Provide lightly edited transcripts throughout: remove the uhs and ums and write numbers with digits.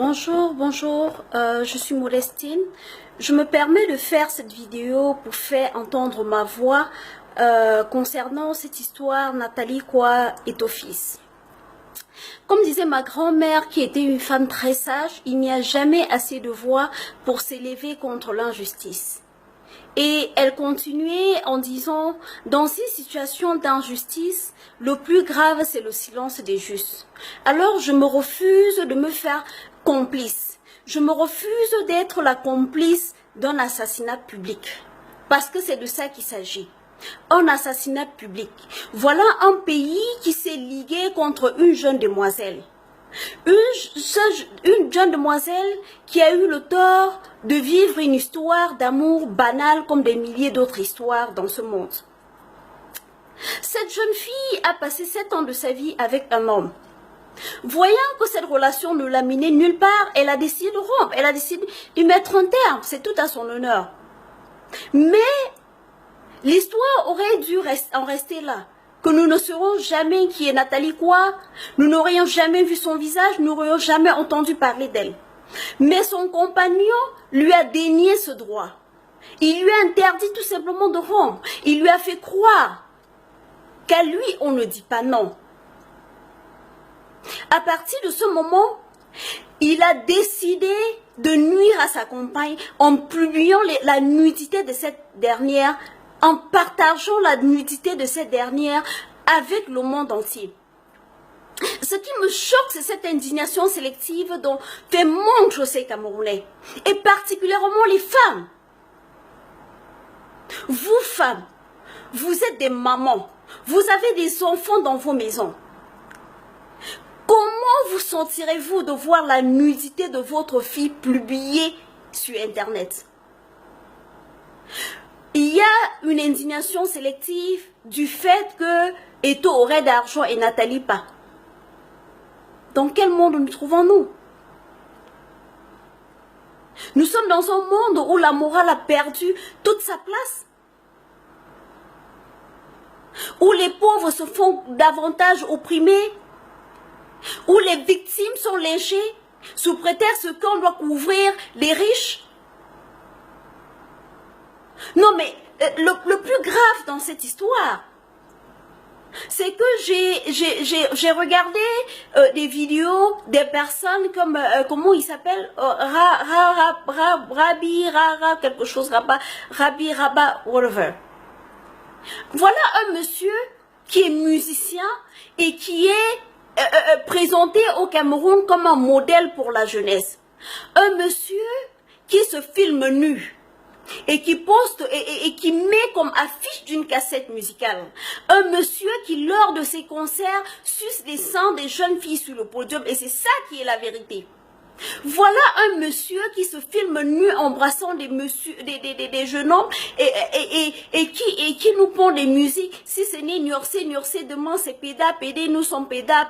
Bonjour, je suis Modestine. Je me permets de faire cette vidéo pour faire entendre ma voix concernant cette histoire Nathalie Kwa et ton fils. Comme disait ma grand-mère qui était une femme très sage, il n'y a jamais assez de voix pour s'élever contre l'injustice. Et elle continuait en disant, dans ces situations d'injustice, le plus grave c'est le silence des justes. Alors je me refuse de me faire complice. Je me refuse d'être la complice d'un assassinat public. Parce que c'est de ça qu'il s'agit. Un assassinat public. Voilà un pays qui s'est ligué contre une jeune demoiselle. Une jeune demoiselle qui a eu le tort de vivre une histoire d'amour banale comme des milliers d'autres histoires dans ce monde. Cette jeune fille a passé 7 ans de sa vie avec un homme. Voyant que cette relation ne l'a menée nulle part, elle a décidé de rompre, elle a décidé de mettre un terme, c'est tout à son honneur. Mais l'histoire aurait dû en rester là. Que nous ne saurons jamais qui est Nathalie Kwa, nous n'aurions jamais vu son visage, nous n'aurions jamais entendu parler d'elle. Mais son compagnon lui a dénié ce droit. Il lui a interdit tout simplement de rompre. Il lui a fait croire qu'à lui, on ne dit pas non. À partir de ce moment, il a décidé de nuire à sa compagne en publiant la nudité de cette dernière, en partageant la nudité de cette dernière avec le monde entier. Ce qui me choque, c'est cette indignation sélective dont fait montre ces Camerounais, et particulièrement les femmes. Vous, femmes, vous êtes des mamans, vous avez des enfants dans vos maisons. Comment vous sentirez-vous de voir la nudité de votre fille publiée sur Internet? Il y a une indignation sélective du fait que Eto aurait d'argent et Nathalie pas. Dans quel monde nous trouvons-nous? Nous sommes dans un monde où la morale a perdu toute sa place. Où les pauvres se font davantage opprimés. Où les victimes sont lynchées sous prétexte qu'on doit couvrir les riches. Non, mais le plus grave dans cette histoire, c'est que j'ai regardé des vidéos des personnes comme, comment il s'appelle, Rabi, quelque chose, Rabi, Rabat, whatever. Voilà un monsieur qui est musicien et qui est présenté au Cameroun comme un modèle pour la jeunesse. Un monsieur qui se filme nu. Et qui poste et qui met comme affiche d'une cassette musicale. Un monsieur qui, lors de ses concerts, suce les seins des jeunes filles sur le podium. Et c'est ça qui est la vérité. Voilà un monsieur qui se filme nu embrassant des jeunes hommes et qui nous pond des musiques. Si ce n'est Niorcé, demain c'est Péda, Pédé, nous sommes Péda,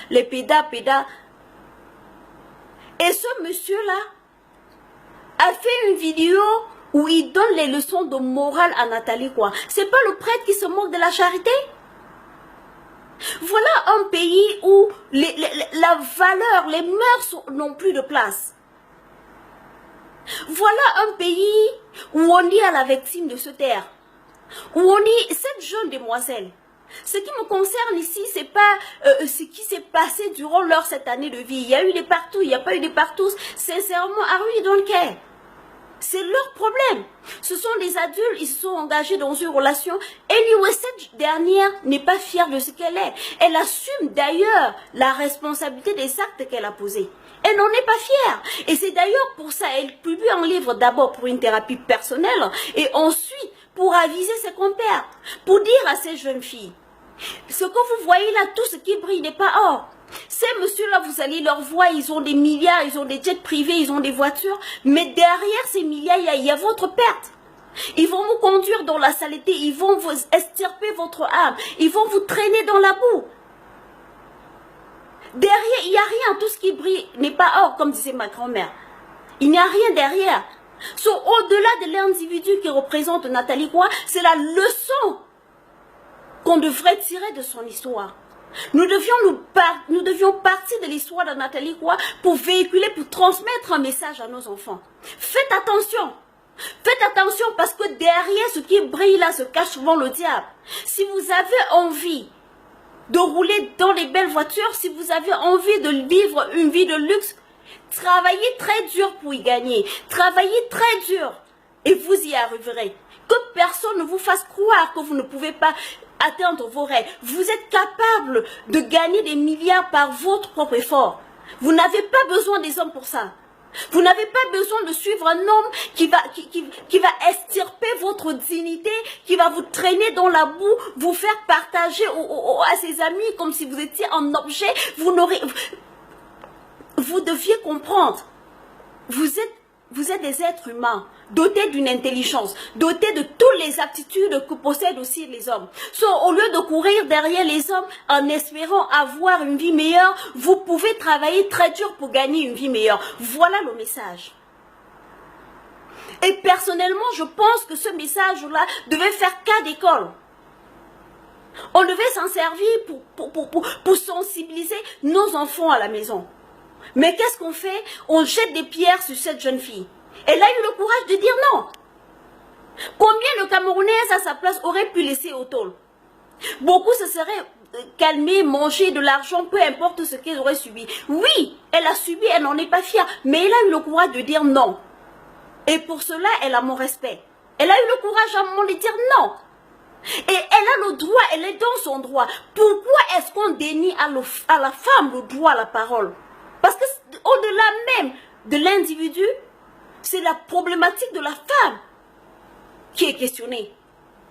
les Péda. Et ce monsieur-là a fait une vidéo où il donne les leçons de morale à Nathalie Kwa. C'est pas le prêtre qui se moque de la charité? Voilà un pays où la valeur, les mœurs n'ont plus de place. Voilà un pays où on dit à la victime de se taire. Où on dit, cette jeune demoiselle, ce qui me concerne ici, c'est pas ce qui s'est passé durant leur cette année de vie. Il y a eu des partout, il n'y a pas eu des partout. Sincèrement, I really don't care. C'est leur problème. Ce sont des adultes, ils se sont engagés dans une relation. Anyway, cette dernière n'est pas fière de ce qu'elle est. Elle assume d'ailleurs la responsabilité des actes qu'elle a posés. Elle n'en est pas fière. Et c'est d'ailleurs pour ça qu'elle publie un livre d'abord pour une thérapie personnelle et ensuite pour aviser ses compères, pour dire à ces jeunes filles, ce que vous voyez là, tout ce qui brille n'est pas or. Ces messieurs-là, vous allez leur voir, ils ont des milliards, ils ont des jets privés, ils ont des voitures. Mais derrière ces milliards, il y a votre perte. Ils vont vous conduire dans la saleté, ils vont vous extirper votre âme, ils vont vous traîner dans la boue. Derrière, il n'y a rien, tout ce qui brille n'est pas or, comme disait ma grand-mère. Il n'y a rien derrière. Au-delà de l'individu qui représente Nathalie Kwa, c'est la leçon qu'on devrait tirer de son histoire. Nous devions partir de l'histoire de Nathalie Roy pour véhiculer, pour transmettre un message à nos enfants. Faites attention. Faites attention parce que derrière ce qui brille là se cache souvent le diable. Si vous avez envie de rouler dans les belles voitures, si vous avez envie de vivre une vie de luxe, travaillez très dur pour y gagner. Travaillez très dur et vous y arriverez. Que personne ne vous fasse croire que vous ne pouvez pas atteindre vos rêves. Vous êtes capable de gagner des milliards par votre propre effort. Vous n'avez pas besoin des hommes pour ça. Vous n'avez pas besoin de suivre un homme qui va extirper votre dignité, qui va vous traîner dans la boue, vous faire partager à ses amis comme si vous étiez un objet. Vous deviez comprendre. Vous êtes des êtres humains, dotés d'une intelligence, dotés de toutes les aptitudes que possèdent aussi les hommes. Au lieu de courir derrière les hommes en espérant avoir une vie meilleure, vous pouvez travailler très dur pour gagner une vie meilleure. Voilà le message. Et personnellement, je pense que ce message-là devait faire cas d'école. On devait s'en servir pour sensibiliser nos enfants à la maison. Mais qu'est-ce qu'on fait? On jette des pierres sur cette jeune fille. Elle a eu le courage de dire non. Combien de Camerounais à sa place auraient pu laisser au tôle? Beaucoup se seraient calmés, mangés de l'argent, peu importe ce qu'elle aurait subi. Oui, elle a subi, elle n'en est pas fière. Mais elle a eu le courage de dire non. Et pour cela, elle a mon respect. Elle a eu le courage à un moment de dire non. Et elle a le droit, elle est dans son droit. Pourquoi est-ce qu'on dénie à la femme le droit à la parole? Parce que au-delà même de l'individu, c'est la problématique de la femme qui est questionnée.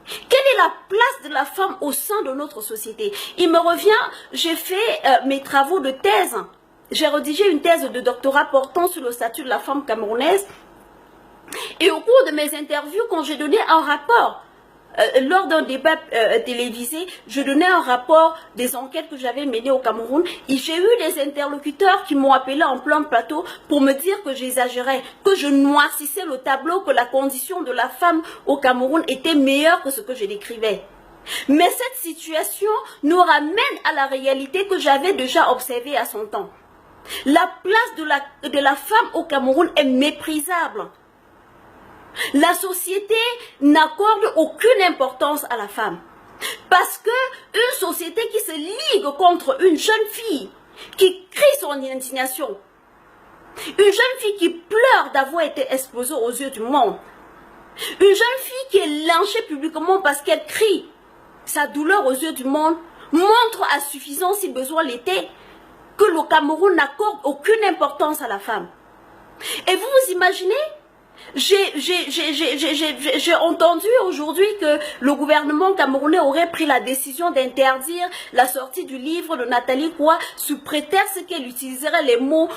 Quelle est la place de la femme au sein de notre société? Il me revient, j'ai fait mes travaux de thèse. J'ai rédigé une thèse de doctorat portant sur le statut de la femme camerounaise. Et au cours de mes interviews, quand j'ai donné un rapport, lors d'un débat télévisé, je donnais un rapport des enquêtes que j'avais menées au Cameroun et j'ai eu des interlocuteurs qui m'ont appelé en plein plateau pour me dire que j'exagérais, que je noircissais le tableau, que la condition de la femme au Cameroun était meilleure que ce que je décrivais. Mais cette situation nous ramène à la réalité que j'avais déjà observée à son temps. La place de la femme au Cameroun est méprisable. La société n'accorde aucune importance à la femme. Parce que une société qui se ligue contre une jeune fille, qui crie son indignation, une jeune fille qui pleure d'avoir été exposée aux yeux du monde, une jeune fille qui est lynchée publiquement parce qu'elle crie sa douleur aux yeux du monde, montre à suffisance, si besoin l'était, que le Cameroun n'accorde aucune importance à la femme. Et vous vous imaginez? J'ai entendu aujourd'hui que le gouvernement camerounais aurait pris la décision d'interdire la sortie du livre de Nathalie Roy sous prétexte qu'elle utiliserait les mots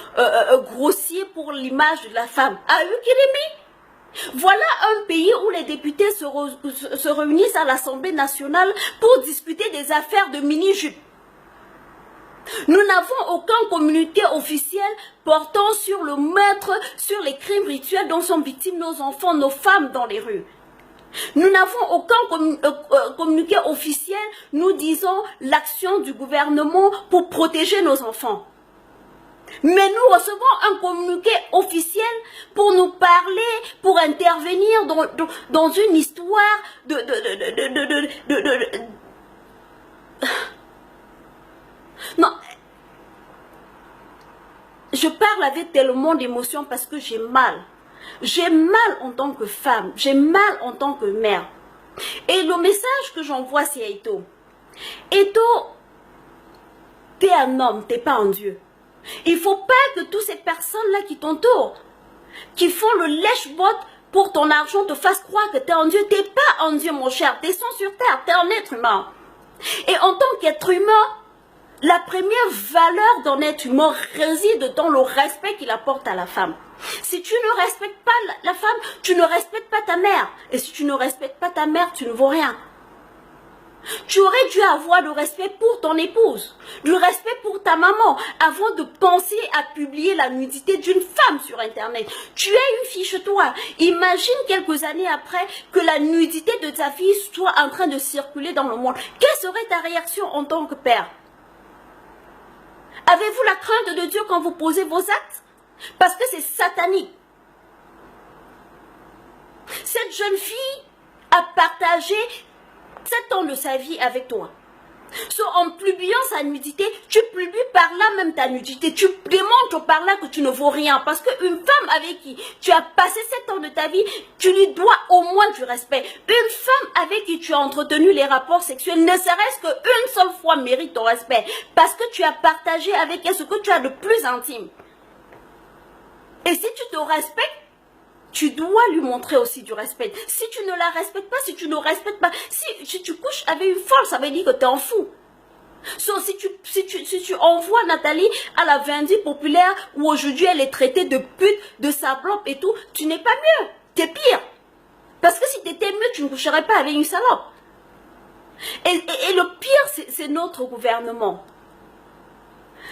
grossiers pour l'image de la femme. Ah, eux qui l'aiment? Voilà un pays où les députés se réunissent à l'Assemblée nationale pour discuter des affaires de mini-jupes. Nous n'avons aucun communiqué officiel portant sur le meurtre, sur les crimes rituels dont sont victimes nos enfants, nos femmes dans les rues. Nous n'avons aucun communiqué officiel nous disant l'action du gouvernement pour protéger nos enfants. Mais nous recevons un communiqué officiel pour nous parler, pour intervenir dans une histoire Non, je parle avec tellement d'émotions parce que j'ai mal. J'ai mal en tant que femme, j'ai mal en tant que mère. Et le message que j'envoie, c'est à Eto. Eto, t'es un homme, t'es pas un Dieu. Il ne faut pas que toutes ces personnes-là qui t'entourent, qui font le lèche-botte pour ton argent, te fassent croire que t'es un Dieu. T'es pas un Dieu, mon cher, t'es sans sur terre, t'es un être humain. Et en tant qu'être humain, la première valeur d'un être humain réside dans le respect qu'il apporte à la femme. Si tu ne respectes pas la femme, tu ne respectes pas ta mère. Et si tu ne respectes pas ta mère, tu ne vaux rien. Tu aurais dû avoir du respect pour ton épouse, du respect pour ta maman, avant de penser à publier la nudité d'une femme sur Internet. Tu as une fille chez toi. Imagine quelques années après que la nudité de ta fille soit en train de circuler dans le monde. Quelle serait ta réaction en tant que père? Avez-vous la crainte de Dieu quand vous posez vos actes? Parce que c'est satanique. Cette jeune fille a partagé 7 ans de sa vie avec toi. En publiant sa nudité, tu publies par là même ta nudité. Tu démontres par là que tu ne vaux rien. Parce qu'une femme avec qui tu as passé 7 ans de ta vie, tu lui dois au moins du respect. Une femme avec qui tu as entretenu les rapports sexuels, ne serait-ce qu'une seule fois, mérite ton respect. Parce que tu as partagé avec elle ce que tu as de plus intime. Et si tu te respectes, tu dois lui montrer aussi du respect. Si tu ne la respectes pas, si tu ne respectes pas, si tu couches avec une folle, ça veut dire que tu es en fou. Si tu envoies Nathalie à la Vendée populaire où aujourd'hui elle est traitée de pute, de salope et tout, tu n'es pas mieux, tu es pire. Parce que si tu étais mieux, tu ne coucherais pas avec une salope. Et le pire, c'est notre gouvernement.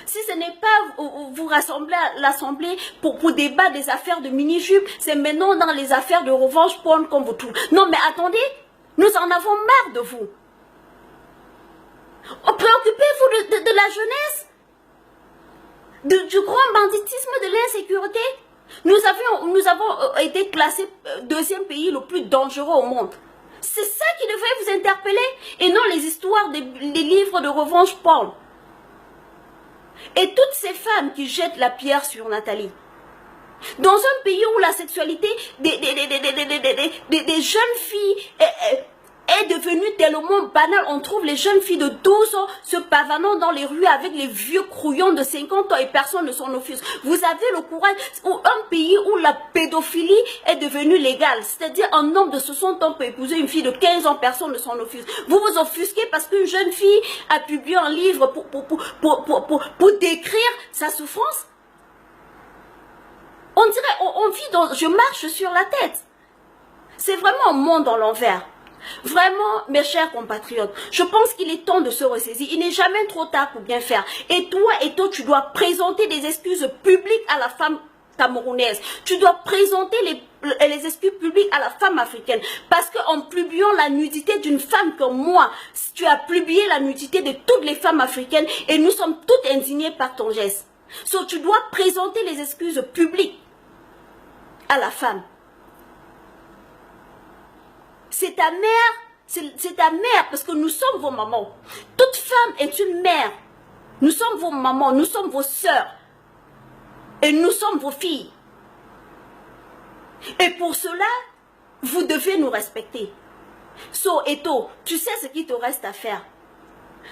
Si ce n'est pas vous rassembler à l'Assemblée pour débattre des affaires de mini-jupe, c'est maintenant dans les affaires de revanche porn qu'on vous trouve. Non mais attendez, nous en avons marre de vous. Préoccupez-vous de la jeunesse, du grand banditisme, de l'insécurité. Nous avons été classés 2e pays le plus dangereux au monde. C'est ça qui devrait vous interpeller et non les histoires des livres de revanche porn. Et toutes ces femmes qui jettent la pierre sur Nathalie. Dans un pays où la sexualité des jeunes filles est devenue tellement banale, on trouve les jeunes filles de 12 ans se pavanant dans les rues avec les vieux crouillons de 50 ans et personne ne s'en offusque. Vous avez le courage, un pays où la pédophilie est devenue légale, c'est-à-dire un homme de 60 ans peut épouser une fille de 15 ans, personne ne s'en offusque. Vous vous offusquez parce qu'une jeune fille a publié un livre pour décrire sa souffrance. On dirait, on vit dans, je marche sur la tête. C'est vraiment un monde dans l'envers. Vraiment, mes chers compatriotes, je pense qu'il est temps de se ressaisir. Il n'est jamais trop tard pour bien faire. Et toi, tu dois présenter des excuses publiques à la femme camerounaise. Tu dois présenter les excuses publiques à la femme africaine. Parce qu'en publiant la nudité d'une femme comme moi, tu as publié la nudité de toutes les femmes africaines et nous sommes toutes indignées par ton geste. Donc, tu dois présenter les excuses publiques à la femme. C'est ta mère, parce que nous sommes vos mamans. Toute femme est une mère. Nous sommes vos mamans, nous sommes vos sœurs. Et nous sommes vos filles. Et pour cela, vous devez nous respecter. Eto, tu sais ce qu'il te reste à faire.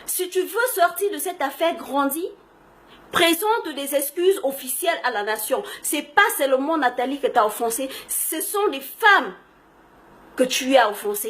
Si tu veux sortir de cette affaire grandie, présente des excuses officielles à la nation. C'est pas seulement Nathalie que tu as offensé, ce sont les femmes que tu as offensées.